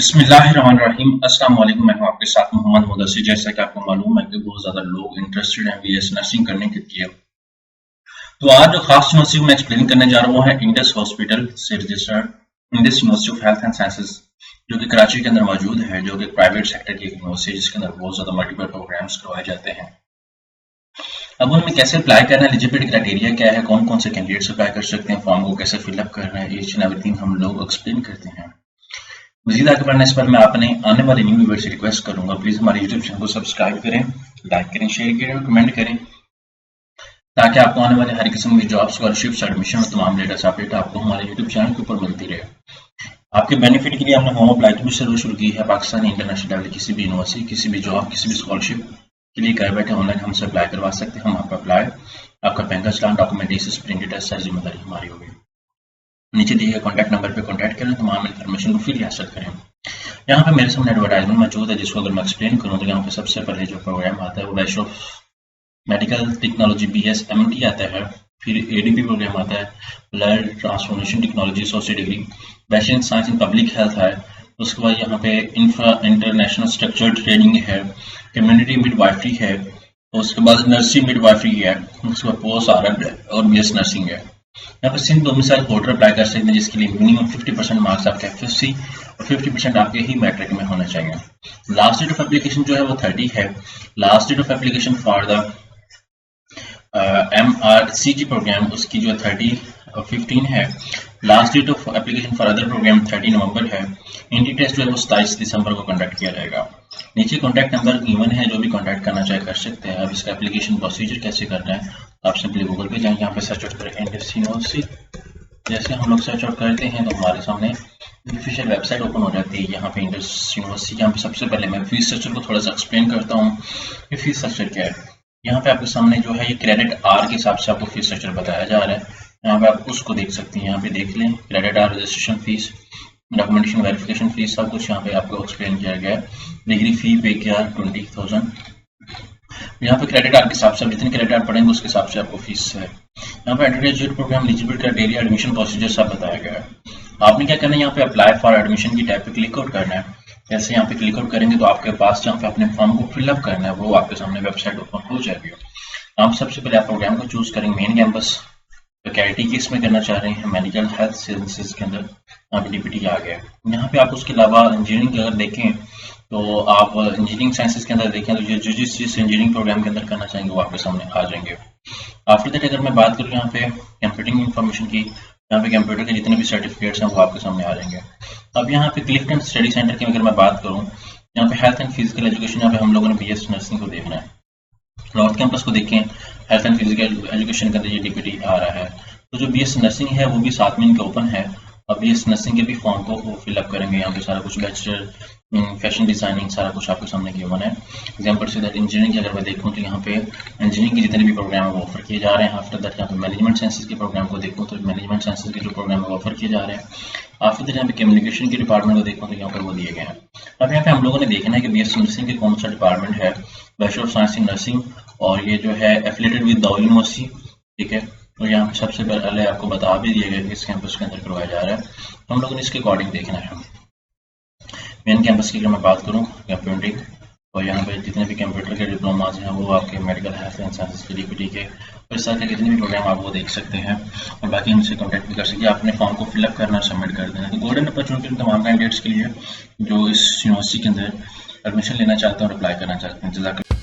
बिस्मिल्लाहिर्रहमानिर्रहीम। अस्सलाम वालेकुम। मैं हूं आपके साथ मोहम्मद मुदस्सिर। जैसा कि आपको मालूम है कि बहुत ज्यादा लोग इंटरेस्टेड हैं बीएस नर्सिंग करने के लिए। तो आज जो खास यूनिवर्सिटी मैं एक्सप्लेन करने जा रहा हूं वो है इंडस हॉस्पिटल से registered Indus university of health and sciences, जो कि कराची के अंदर मौजूद है, जो कि प्राइवेट सेक्टर की यूनिवर्सिटी जिसके अंदर बहुत ज्यादा मल्टीपल प्रोग्राम्स करवाए जाते हैं। अब उनमें कैसे अप्लाई करना है, एलिजिबिलिटी क्राइटेरिया क्या है, कौन कौन से कैंडिडेट्स अप्लाई कर सकते हैं, फॉर्म को कैसे फिलअप करना है, ईच एंड एवरीथिंग हम लोग एक्सप्लेन करते हैं। मजीद आगे बढ़ने से पहले मैं अपने आने वाले न्यू व्यूअर से रिक्वेस्ट करूंगा, प्लीज हमारे यूट्यूब चैनल को सब्सक्राइब करें, लाइक करें, शेयर करें, कमेंट करें, ताकि आपको आने वाले हर किस्म की जॉब, स्कॉलरशिप्स, एडमिशन और तमाम लेटेस्ट अपडेट आपको हमारे यूट्यूब चैनल के ऊपर मिलती रहे। आपके बेनिफिट के लिए हमने होम अप्लाई की भी सर्विस शुरू की है। पाकिस्तानी इंटरनेशनल लेवल किसी भी यूनिवर्सिटी, किसी भी जॉब, किसी भी स्कॉलरशिप के लिए घर बैठे ऑनलाइन हमसे अप्लाई करवा सकते हैं। हम आपका अप्लाई, आपका बैंक का चलान, डॉक्यूमेंटेशन प्रिंटेड है, सर जिम्मेदारी हमारी होगी। नीचे दिए गए कॉन्टैक्ट नंबर पर कॉन्टैक्ट करें, तमाम इन्फॉर्मेशन को फ्री हासिल करें। यहाँ पे मेरे सामने एडवर्टाइजमेंट मौजूद है, जिसको अगर मैं एक्सप्लेन करूँ तो यहाँ पे सबसे पहले जो प्रोग्राम आता है वो bachelor of medical technology BSMT आता है। फिर ADP प्रोग्राम आता है, blood transformation technology associate degree, bachelor in science in public health है। उसके बाद यहाँ पे इंटरनेशनल स्ट्रक्चर्ड ट्रेनिंग है, कम्युनिटी मिडवाइफरी है, उसके बाद नर्सिंग मिडवाइफरी है, उसके बाद पोस्ट RN और BS नर्सिंग है। यहाँ पर सिंध डोमिसाइल होल्डर अप्लाई कर सकते हैं, जिसके लिए मिनिमम 50% मार्क्स आपके FSC और 50% आपके ही मैट्रिक में होना चाहिए। लास्ट डेट ऑफ एप्लीकेशन जो है वो 30 है। Last date of application for the MRCG program उसकी जो 15 है। Last date of application for other program 30 नवंबर है। इंडी टेस्ट जो है वो 27 दिसंबर को कंडक्ट किया जाएगा। नीचे कॉन्टैक्ट नंबर गिवन है, जो भी कॉन्टैक्ट करना चाहे कर सकते हैं। अब इसका एप्लीकेशन प्रोसीजर कैसे करना है, आप सिंपली गूगल पे जाएंगे, यहाँ पे सर्च आउट करें इंडस यूनिवर्सिटी। जैसे हम लोग सर्च आउट करते हैं तो हमारे सामने ऑफिशियल वेबसाइट ओपन हो जाती है। यहाँ पे इंडस यूनिवर्सिटी, यहाँ पे सबसे पहले मैं फीस स्ट्रक्चर को थोड़ा सा एक्सप्लेन करता हूँ कि फीस स्ट्रक्चर क्या है। यहाँ पे आपके सामने जो है ये क्रेडिट आर के हिसाब से आपको फीस स्ट्रक्चर बताया जा रहा है। यहाँ पे आप उसको देख सकते हैं, यहाँ पे देख लें क्रेडिट आर, registration fee, documentation verification fee, सब कुछ यहाँ पे आपको एक्सप्लेन किया गया है। डिग्री फी पे किया 20,000। यहाँ पे क्रेडिट आर के हिसाब से जितने क्रेडिट आर पढ़ेंगे उसके हिसाब से आपको फीस है। यहाँ पे undergraduate program eligibility criteria, admission procedure सब बताया गया है। आपने क्या करना है, यहाँ पे अप्लाई फॉर एडमिशन की टैब पे क्लिक आउट करना है। जैसे यहाँ पे क्लिक आउट करेंगे तो आपके पास जहाँ पे अपने फॉर्म को फिलअप करना है वो आपके सामने वेबसाइट ओपन हो जाएगी। आप सबसे पहले आप प्रोग्राम को चूज करेंगे मेन कैंपस, फैकल्टी किस में करना चाह रहे हैं, मेडिकल हेल्थ साइंसेज के अंदर यहाँ पे DPT आ गया है। यहाँ पे आप उसके अलावा इंजीनियरिंग अगर देखें तो आप इंजीनियरिंग साइंसेज के अंदर देखें तो जो जिस इंजीनियरिंग प्रोग्राम के अंदर करना चाहेंगे वो आपके सामने आ जाएंगे। आफ्टर दैट अगर मैं बात करूँ यहाँ पे कंप्यूटिंग इंफॉर्मेशन की, यहाँ पे कंप्यूटर के जितने भी सर्टिफिकेट्स हैं वो आपके सामने आ जाएंगे। अब यहाँ पे क्लिफ्टन स्टडी सेंटर की अगर मैं बात करूँ, यहाँ पे हेल्थ एंड फिजिकल एजुकेशन, यहाँ पे हम लोगों ने BS नर्सिंग को देखना है। नॉर्थ कैंपस को देखें, हेल्थ एंड फिजिकल एजुकेशन के अंदर ये DPT आ रहा है। तो जो BS नर्सिंग है वो भी 7 महीने के ओपन है। अब BS नर्सिंग के भी फॉर्म को फिलअप करेंगे। यहाँ पे सारा कुछ बैचलर फैशन डिजाइनिंग सारा कुछ आपके सामने गिवन है। एग्जाम्पल से दैट इंजीनियरिंग की अगर मैं देखूँ तो यहाँ पे इंजीनियरिंग के जितने भी प्रोग्राम है वो ऑफर किए जा रहे हैं। आफ्टर दैट यहाँ पे मैनेजमेंट साइंसेज के प्रोग्राम को देखूँ तो मैनेजमेंट साइंसेज के जो प्रोग्राम है वो ऑफर किए जा रहे हैं। आफ्टर दैट यहाँ पे कम्युनिकेशन के डिपार्टमेंट को देखूँ तो यहाँ पे वो दिए गए हैं। अब यहाँ पे हम लोगों ने देखना है कि BS नर्सिंग के कौन सा डिपार्टमेंट है, bachelor of science in nursing, और ये जो है एफिलेटेड विद दाउद यूनिवर्सिटी, ठीक है। और यहाँ पे सबसे पहले आपको बता भी दिया गया कि इस कैंपस के अंदर करवाया जा रहा है। हम लोगों ने इसके अकॉर्डिंग देखना है। मेन कैंपस की अगर मैं बात करूँ कंप्यूटिंग, और यहाँ पे जितने भी कंप्यूटर के डिप्लोमाज हैं वो आपके मेडिकल हेल्थ एंड साइंसेज के DPT के और इस तरह के जितने भी प्रोग्राम आप वो देख सकते हैं। और बाकी हमसे कॉन्टैक्ट भी कर सकते हैं। आपने फॉर्म को फिलअप करना और सबमिट कर देना। तो गोल्डन अपॉर्चुनिटी तमाम कैंडिडेट्स के लिए जो इस यूनिवर्सिटी के अंदर एडमिशन लेना चाहते हैं और अप्लाई करना चाहते हैं। जज़ाकल्लाह।